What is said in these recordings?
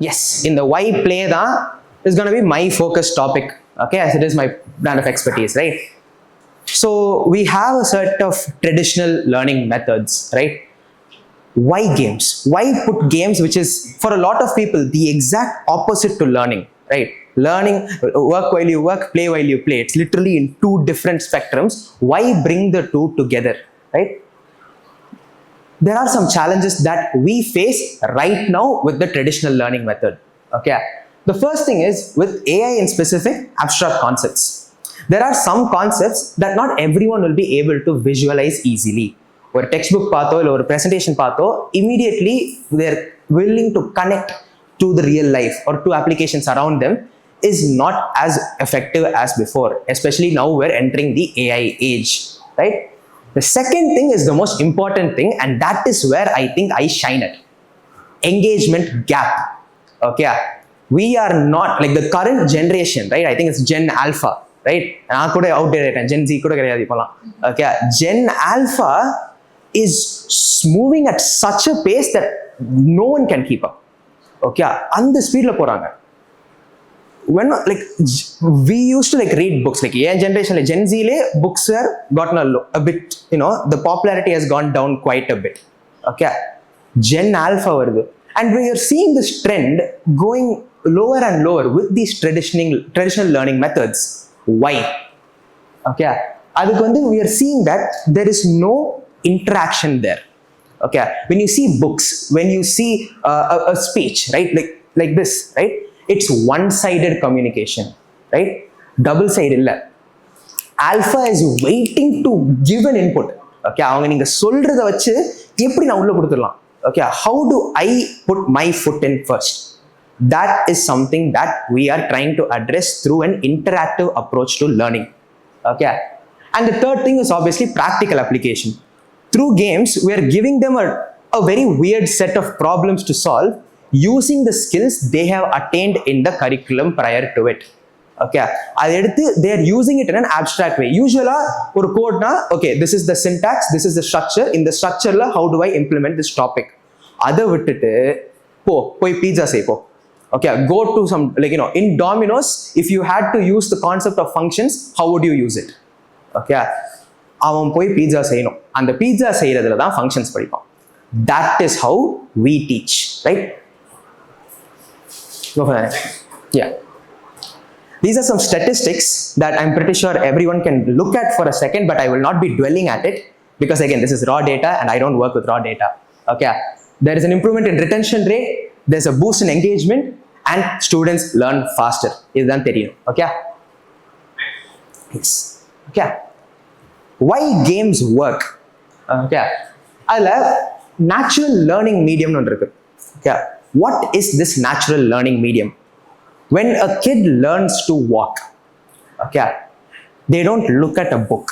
Yes, in the why play is going to be my focus topic, okay, as it is my brand of expertise, right? So we have a set of traditional learning methods, right? Why games? Why put games, which is for a lot of people the exact opposite to learning, right? Learning, work while you work, play while you play. It's literally in two different spectrums. Why bring the two together, right? There are some challenges that we face right now with the traditional learning method. Okay, the first thing is with AI in specific, abstract concepts. There are some concepts that not everyone will be able to visualize easily. Or textbook patho or presentation patho, immediately they're willing to connect to the real life or to applications around them is not as effective as before, especially now we're entering the AI age, right? The second thing is the most important thing, and that is where I think I shine at. Engagement gap. Okay, we are not like the current generation, right? I think it's Gen Alpha, right? I could have outdated Gen Z. Okay, Gen Alpha is moving at such a pace that no one can keep up. Okay, and the speed la poranga. When like we used to like read books, like yeah, generation like Gen Z books are gotten a bit, the popularity has gone down quite a bit. Okay, Gen Alpha varudhu, and we are seeing this trend going lower and lower with these traditional learning methods. Why? Okay, we are seeing that there is no interaction there. Okay, when you see books, when you see a speech, right, like this, right? It's one-sided communication, right? Double-sided illa. Alpha is waiting to give an input. Okay, okay, how do I put my foot in first? That is something that we are trying to address through an interactive approach to learning. Okay, and the third thing is obviously practical application. Through games, we are giving them a very weird set of problems to solve, using the skills they have attained in the curriculum prior to it. Okay, they are using it in an abstract way. Usually, or code na, okay, this is the syntax, this is the structure. In the structure, how do I implement this topic? Other vittite, poi pizza say po. Okay, go to some, like, in Domino's, if you had to use the concept of functions, how would you use it? Okay, avan poi pizza sayno. And the pizza sayradhula dhaan functions padipam. That is how we teach, right? Go for that. Yeah. These are some statistics that I'm pretty sure everyone can look at for a second, but I will not be dwelling at it because again, this is raw data and I don't work with raw data. Okay. There is an improvement in retention rate. There's a boost in engagement and students learn faster. Okay. Yes. Okay. Why games work? Okay. I love natural learning medium. Okay. What is this natural learning medium? When a kid learns to walk, okay, they don't look at a book.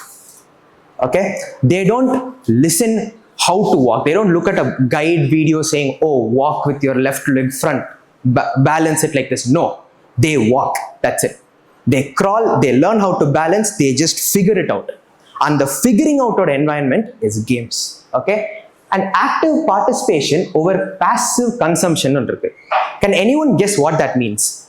Okay, they don't listen how to walk. They don't look at a guide video saying, "Oh, walk with your left leg front, balance it like this." No, they walk. That's it. They crawl. They learn how to balance. They just figure it out. And the figuring out of environment is games. Okay. And active participation over passive consumption. Can anyone guess what that means?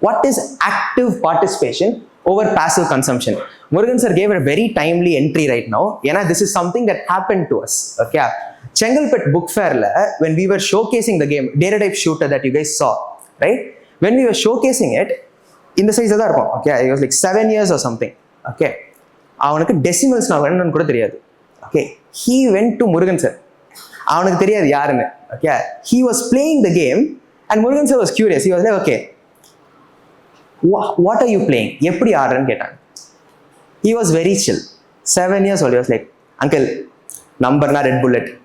What is active participation over passive consumption? Murugan sir gave a very timely entry right now. This is something that happened to us. Okay. Chengalpet Book Fair, when we were showcasing the game, data type shooter that you guys saw, right? When we were showcasing it, in the size of that, okay, it was like 7 years or something. Okay. Decimals now. Okay. He went to Murugan sir. Okay. He was playing the game and Murugan sir was curious. He was like, okay, what are you playing? He was very chill. 7 years old. He was like, uncle, number na red bullet,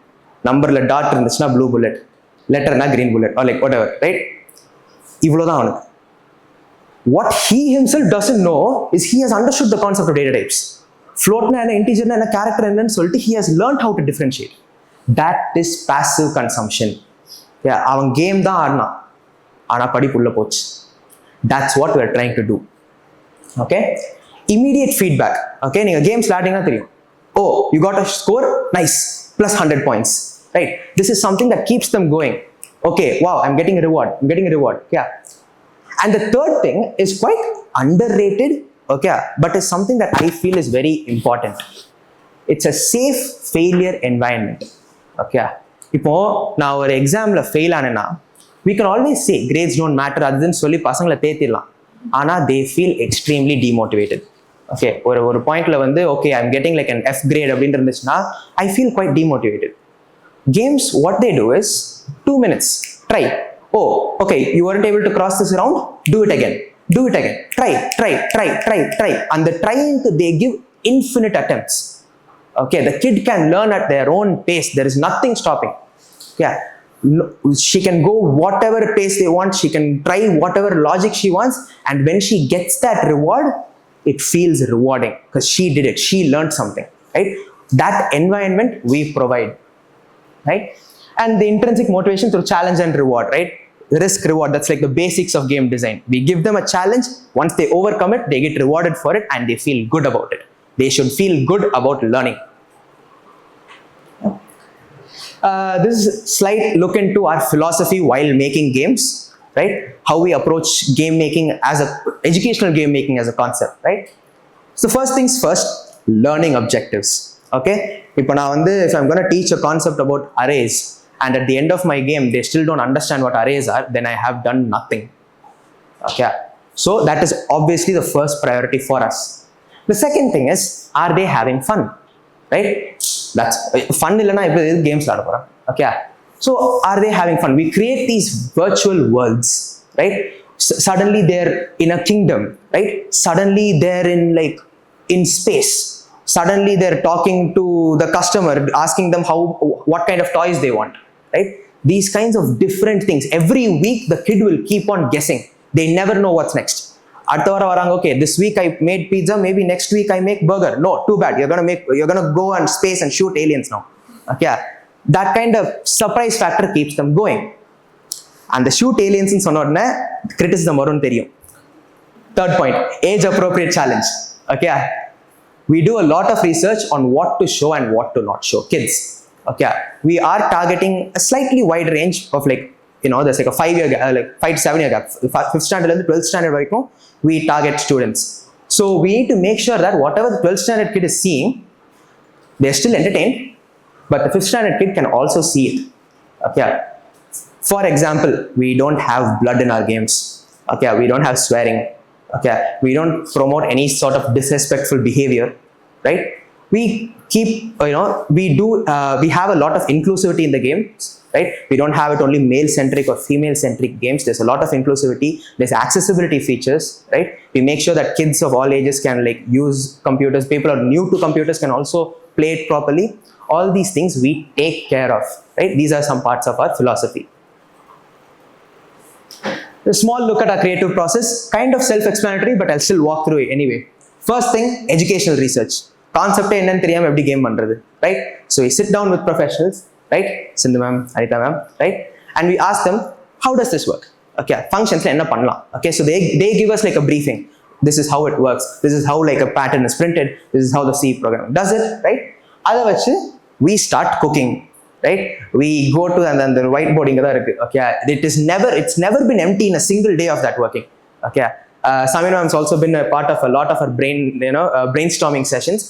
number la dot irundhuchna blue bullet, letter na green bullet, or like whatever, right? What he himself doesn't know is he has understood the concept of data types. Float na integer na character and so he has learned how to differentiate. That is passive consumption. Yeah, avan game da aadna ana padipulla poch. That's what we are trying to do. Okay. immediate feedback. Okay, நீங்க game ஸ்டார்டிங்கா தெரியும். Oh, you got a score, nice, plus 100 points, right? This is something that keeps them going. Okay, wow, I'm getting a reward, yeah. And the third thing is quite underrated, okay, but is something that I feel is very important. It's a safe failure environment, okay. இப்போ நான் ஒரு எக்ஸாம்ல fail ஆனேன்னா we can always say grades don't matter அதுன்னு சொல்லி பசங்களை தேத்திடலாம். ஆனா they feel extremely demotivated. Okay, ஒரு பாயிண்ட்ல வந்து okay, I'm getting like an F grade அப்படின்னு இருந்துச்சுன்னா I feel quite demotivated. Games, what they do is 2 minutes, try. Oh, okay, you weren't able to cross this round, do it again, try. And the trying, they give infinite attempts. Okay, the kid can learn at their own pace, there is nothing stopping. Yeah, she can go whatever pace they want, she can try whatever logic she wants, and when she gets that reward, it feels rewarding because she did it, she learned something, right? That environment we provide, right? And the intrinsic motivation through challenge and reward, right? Risk reward, that's like the basics of game design. We give them a challenge, once they overcome it, they get rewarded for it and they feel good about it. They should feel good about learning. This is a slight look into our philosophy while making games, right? How we approach game making as a educational game making as a concept, right? So first things first, learning objectives. Okay, இப்போ நான் வந்து if I'm going to teach a concept about arrays and at the end of my game they still don't understand what arrays are, then I have done nothing. Okay, so that is obviously the first priority for us. The second thing is, are they having fun, right? That's fun illana ipo games la poram. Okay, so are they having fun? We create these virtual worlds, right? Suddenly they're in a kingdom, right? Suddenly they're in space. Suddenly they're talking to the customer, asking them what kind of toys they want, right? These kinds of different things. Every week the kid will keep on guessing. They never know what's next. அடுத்த வாரம் வராங்க, okay, this week I made pizza, maybe next week I make burger. No, too bad, you're gonna go on space and shoot aliens now. Okay, that kind of surprise factor keeps them going. And the shoot aliens ன்னு சொன்ன உடனே criticism வரும்னு தெரியும். Third point, age appropriate challenge. Okay, we do a lot of research on what to show and what to not show kids. Okay, we are targeting a slightly wide range of there's like a 5 year gap, like 5 to 7 year gap. 5th standard and 12th standard varaikkum we target students. So we need to make sure that whatever the 12th standard kid is seeing, they're still entertained, but the 5th standard kid can also see it. Okay, for example, we don't have blood in our games. Okay, we don't have swearing. Okay, we don't promote any sort of disrespectful behavior, right? We keep, we have a lot of inclusivity in the games, right? We don't have it only male centric or female centric games. There's a lot of inclusivity, there's accessibility features, right? We make sure that kids of all ages can use computers. People are new to computers can also play it properly. All these things we take care of, right? These are some parts of our philosophy. A small look at our creative process, kind of self-explanatory, but I'll still walk through it anyway. First thing, educational research. Concept என்னன்னு தெரியாம எப்படி game பண்றது, right? So we sit down with professionals, right? Sindhu ma'am, Anita ma'am, right? And we ask them, how does this work? Okay, functions enna pannalam. Okay, so they give us a briefing. This is how it works. This is how a pattern is printed. This is how the C program does it, right? Adha vachu we start cooking, right? We go to and the whiteboard inga da irukku. Okay, it's never been empty in a single day of that working. Okay, Samina has also been a part of a lot of our brainstorming sessions.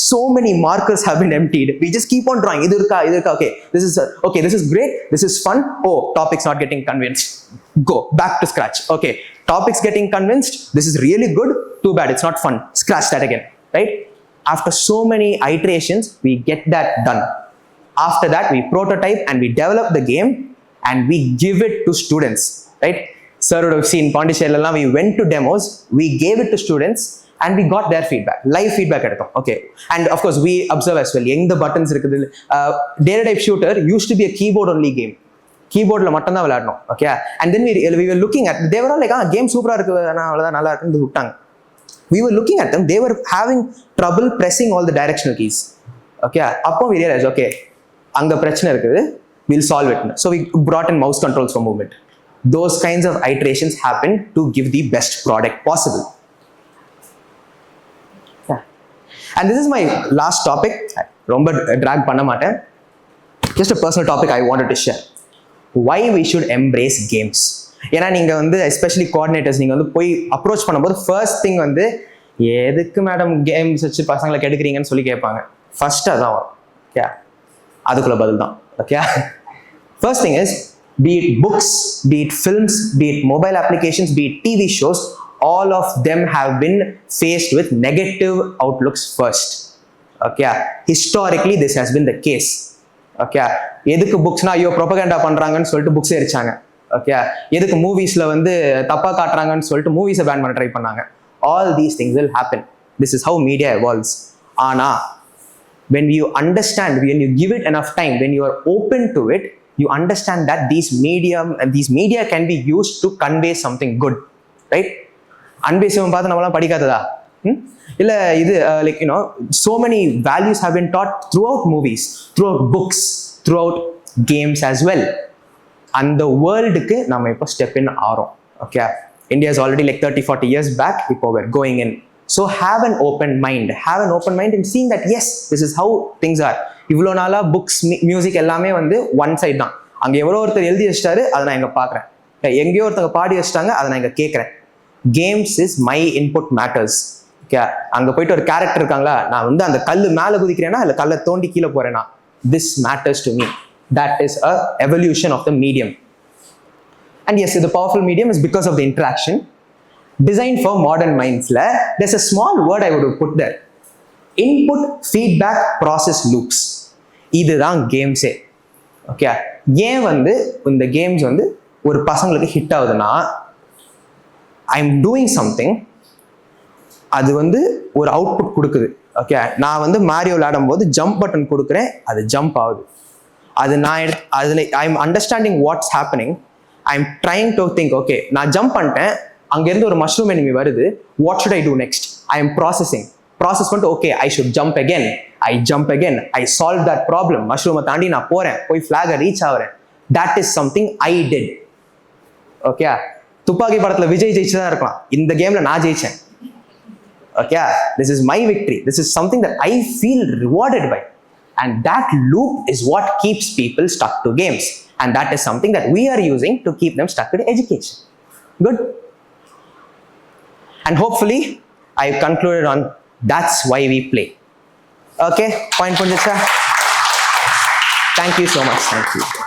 So many markers have been emptied. We just keep on drawing. Idu irukka. Okay, this is great. This is fun. Oh, topic's not getting convinced. Go back to scratch. Okay, topic's getting convinced. This is really good. Too bad it's not fun. Scratch that again. Right? After so many iterations, we get that done. After that, we prototype and we develop the game and we give it to students. Right? Sir would have seen Pondicherry. We went to demos. We gave it to students. And we got their feedback, live feedback eduthom. Okay, and of course we observe as well eng the buttons irukudhu. Data type shooter used to be a keyboard only game. Keyboard la mattum da viladnom. Okay, and then we were looking at, they were all like, game super irukku ana avladha nalla irukku vittanga. We were looking at them, they were having trouble pressing all the directional keys. Okay, appo we realized, okay, anga prachana irukku, we'll solve it. So we brought in mouse controls for movement. Those kinds of iterations happen to give the best product possible. And this is my last topic. ரொம்ப drag பண்ண மாட்டேன். Just a personal topic I wanted to share. Why we should embrace games. ஏன்னா நீங்க வந்து especially coordinators நீங்க வந்து போய் approach பண்ணும்போது ஃபர்ஸ்ட் திங் வந்து எதுக்கு மேடம் கேம்ஸ் வச்சு பசங்களை கெடுக்குறீங்கன்னு சொல்லி கேட்பாங்க. ஃபர்ஸ்ட் அதான் வரும். ஓகே, அதுக்குள்ள பதில் தான். Okay, first thing is be it books, be it films, be it mobile applications, be it TV shows, all of them have been faced with negative outlooks first. Okay, historically this has been the case. Okay, எதுக்கு புக்ஸ்னா ஐயோ propaganda பண்றாங்கன்னு சொல்லிட்டு books எரிச்சாங்க. Okay, எதுக்கு மூவிஸ்ல வந்து தப்பா காட்டுறாங்கன்னு சொல்லிட்டு மூவிஸை pan பண்ண try பண்ணாங்க. All these things will happen. This is how media evolves. ஆனா when you understand, when you give it enough time, when you are open to it, you understand that these media can be used to convey something good, right? அன்பேசிவம் பார்த்து நம்மளாம் படிக்காததா? இல்ல இது like you know, so many values have been taught throughout movies, throughout books, throughout games as well. அந்த வேர்ல்டுக்கு நம்ம இப்போ step in ஆறோம். Okay, India is already like 30-40 years back. இப்போ we're going in. So have an open mind and seeing that yes, this is how things are. இவ்வளோ நாளா books music எல்லாமே வந்து ஒன் சைட் தான். அங்கே எவ்வளோ ஒருத்தர் எழுதி வச்சிட்டாரு அதை நான் இங்கே பார்க்குறேன், எங்கேயோ ஒருத்தங்க பாடி வச்சிட்டாங்க அதை நான் இங்கே கேட்குறேன். Games is my input matters. Okay, அங்கே போயிட்டு ஒரு கேரக்டர் இருக்காங்களா, நான் வந்து அந்த கல் மேலே குதிக்கிறேன்னா இல்லை கல்லை தோண்டி கீழே போறேன்னா, this matters to me. That is a evolution of the medium. And yes, இது powerful medium is because of the interaction. Designed for modern minds la, there's a small word I would put there. Input, feedback, process loops. இதுதான் கேம்ஸே. Okay, ஏன் வந்து இந்த games வந்து ஒரு பசங்களுக்கு hit ஆகுதுன்னா, I am doing something, அது வந்து ஒரு அவுட்புட் கொடுக்குது. ஓகே, நான் வந்து மாரியோ விளையாடும் போது ஜம்ப் பட்டன் கொடுக்குறேன், அது ஜம்ப் ஆகுது. அது நான் அதில் I am understanding what's happening. I am trying to think, okay நான் ஜம்ப் பண்ணிட்டேன், அங்கேருந்து ஒரு மஷ்ரூம் எனிமி வருது, what should I do next? I am processing பண்ணிட்டு okay I should jump again, I solve that problem, மஷ்ரூமை தாண்டி நான் போறேன், போய் ஃபிளாகை ரீச் ஆகிறேன். That is something I did. Okay, Thuppakki படத்துல விஜய் ஜெயிச்சுதான் இருக்கலாம், இந்த கேம்ல நான் ஜெயிச்சேன். Okay, this is my victory, this is something that I feel rewarded by. And that loop is what keeps people stuck to games, and that is something that we are using to keep them stuck to education. Good. And hopefully I've concluded on that's why we play. Okay, point punjacha. Thank you so much. Thank you.